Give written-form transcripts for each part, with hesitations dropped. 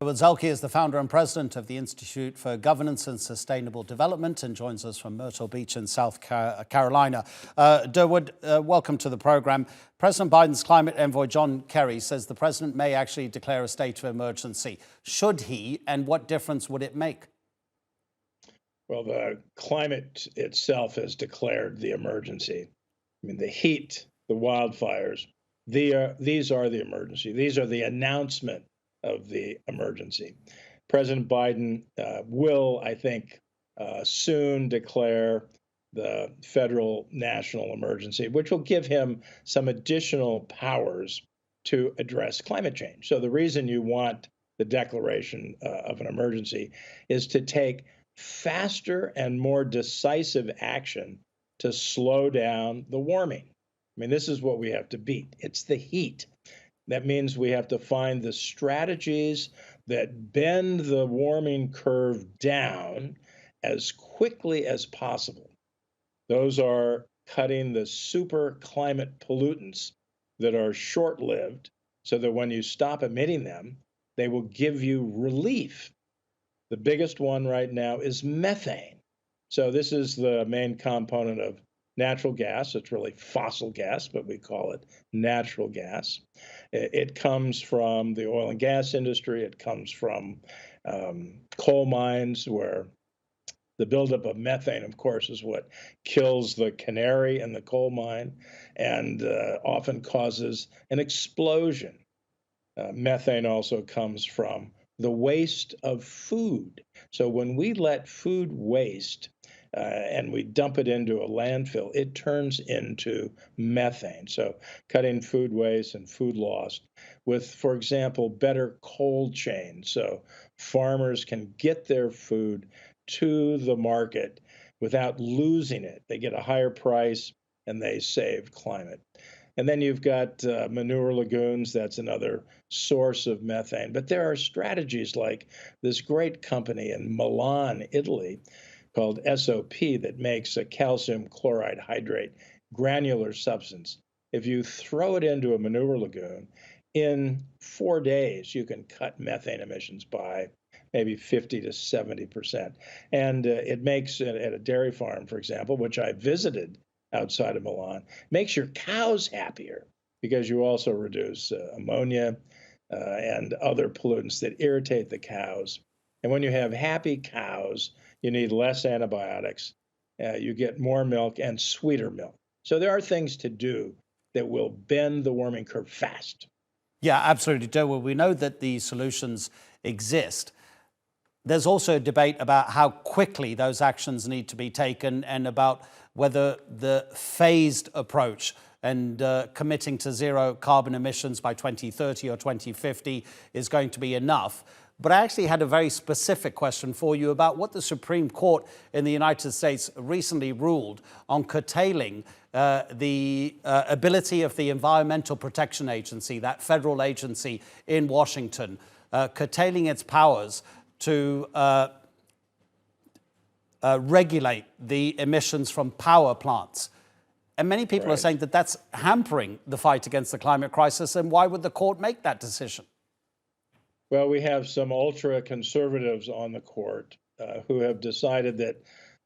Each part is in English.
Durwood Zaelke is the founder and president of the Institute for Governance and Sustainable Development and joins us from Myrtle Beach in South Carolina. Durwood, welcome to the program. President Biden's climate envoy, John Kerry, says the president may actually declare a state of emergency. Should he, and what difference would it make? Well, the climate itself has declared the emergency. I mean, the heat, the wildfires, these are the emergency. These are the announcement of the emergency. President Biden will, I think, soon declare the federal national emergency, which will give him some additional powers to address climate change. So the reason you want the declaration of an emergency is to take faster and more decisive action to slow down the warming. I mean, this is what we have to beat. It's the heat. That means we have to find the strategies that bend the warming curve down as quickly as possible. Those are cutting the super climate pollutants that are short-lived so that when you stop emitting them, they will give you relief. The biggest one right now is methane. So this is the main component of natural gas. It's really fossil gas, but we call it natural gas. It comes from the oil and gas industry. It comes from coal mines, where the buildup of methane, of course, is what kills the canary in the coal mine and often causes an explosion. Methane also comes from the waste of food. So when we let food waste and we dump it into a landfill, it turns into methane. So cutting food waste and food loss with, for example, better cold chains. So farmers can get their food to the market without losing it. They get a higher price and they save climate. And then you've got manure lagoons. That's another source of methane. But there are strategies like this great company in Milan, Italy, called SOP, that makes a calcium chloride hydrate granular substance. If you throw it into a manure lagoon, in 4 days, you can cut methane emissions by maybe 50 to 70%. And it makes, at a dairy farm, for example, which I visited outside of Milan, makes your cows happier because you also reduce ammonia and other pollutants that irritate the cows. And when you have happy cows, you need less antibiotics, you get more milk and sweeter milk. So there are things to do that will bend the warming curve fast. Yeah, absolutely, Joe. Well, we know that the solutions exist. There's also a debate about how quickly those actions need to be taken and about whether the phased approach and committing to zero carbon emissions by 2030 or 2050 is going to be enough. But I actually had a very specific question for you about what the Supreme Court in the United States recently ruled on curtailing the ability of the Environmental Protection Agency, that federal agency in Washington, curtailing its powers to regulate the emissions from power plants. And many people are saying that that's hampering the fight against the climate crisis. And why would the court make that decision? Well, we have some ultra conservatives on the court who have decided that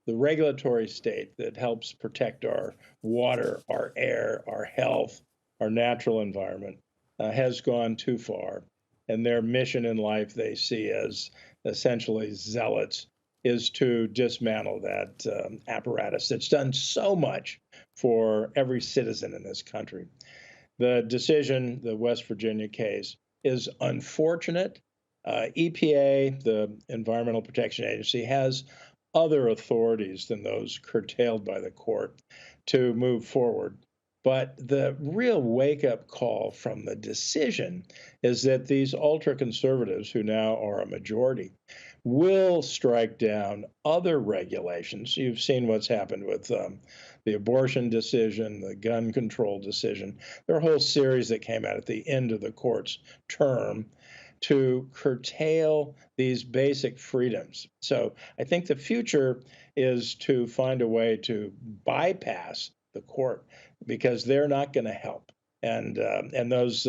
the regulatory state that helps protect our water, our air, our health, our natural environment has gone too far. And their mission in life, they see as essentially zealots, is to dismantle that apparatus that's done so much for every citizen in this country. The decision, the West Virginia case, is unfortunate. EPA, the Environmental Protection Agency, has other authorities than those curtailed by the court to move forward. But the real wake-up call from the decision is that these ultra-conservatives, who now are a majority, will strike down other regulations. You've seen what's happened with the abortion decision, the gun control decision. There are a whole series that came out at the end of the court's term to curtail these basic freedoms. So I think the future is to find a way to bypass the court because they're not going to help. And those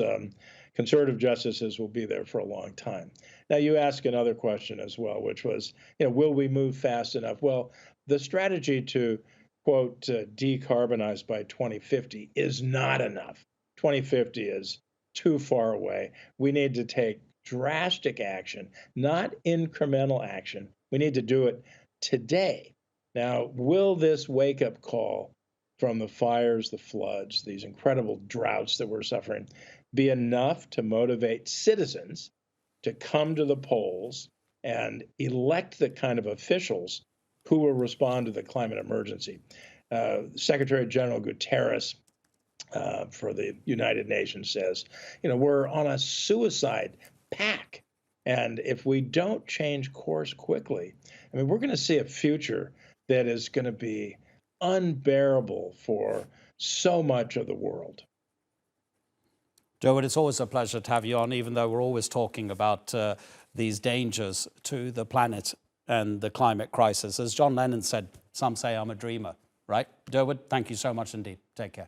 conservative justices will be there for a long time. Now, you ask another question as well, which was, will we move fast enough? Well, the strategy to, quote, decarbonize by 2050 is not enough. 2050 is too far away. We need to take drastic action, not incremental action. We need to do it today. Now, will this wake-up call from the fires, the floods, these incredible droughts that we're suffering, be enough to motivate citizens to come to the polls and elect the kind of officials who will respond to the climate emergency? Secretary General Guterres for the United Nations says, we're on a suicide pack. And if we don't change course quickly, we're going to see a future that is going to be unbearable for so much of the world. Durwood, it's always a pleasure to have you on, even though we're always talking about these dangers to the planet and the climate crisis. As John Lennon said, some say I'm a dreamer, right? Durwood, thank you so much indeed. Take care.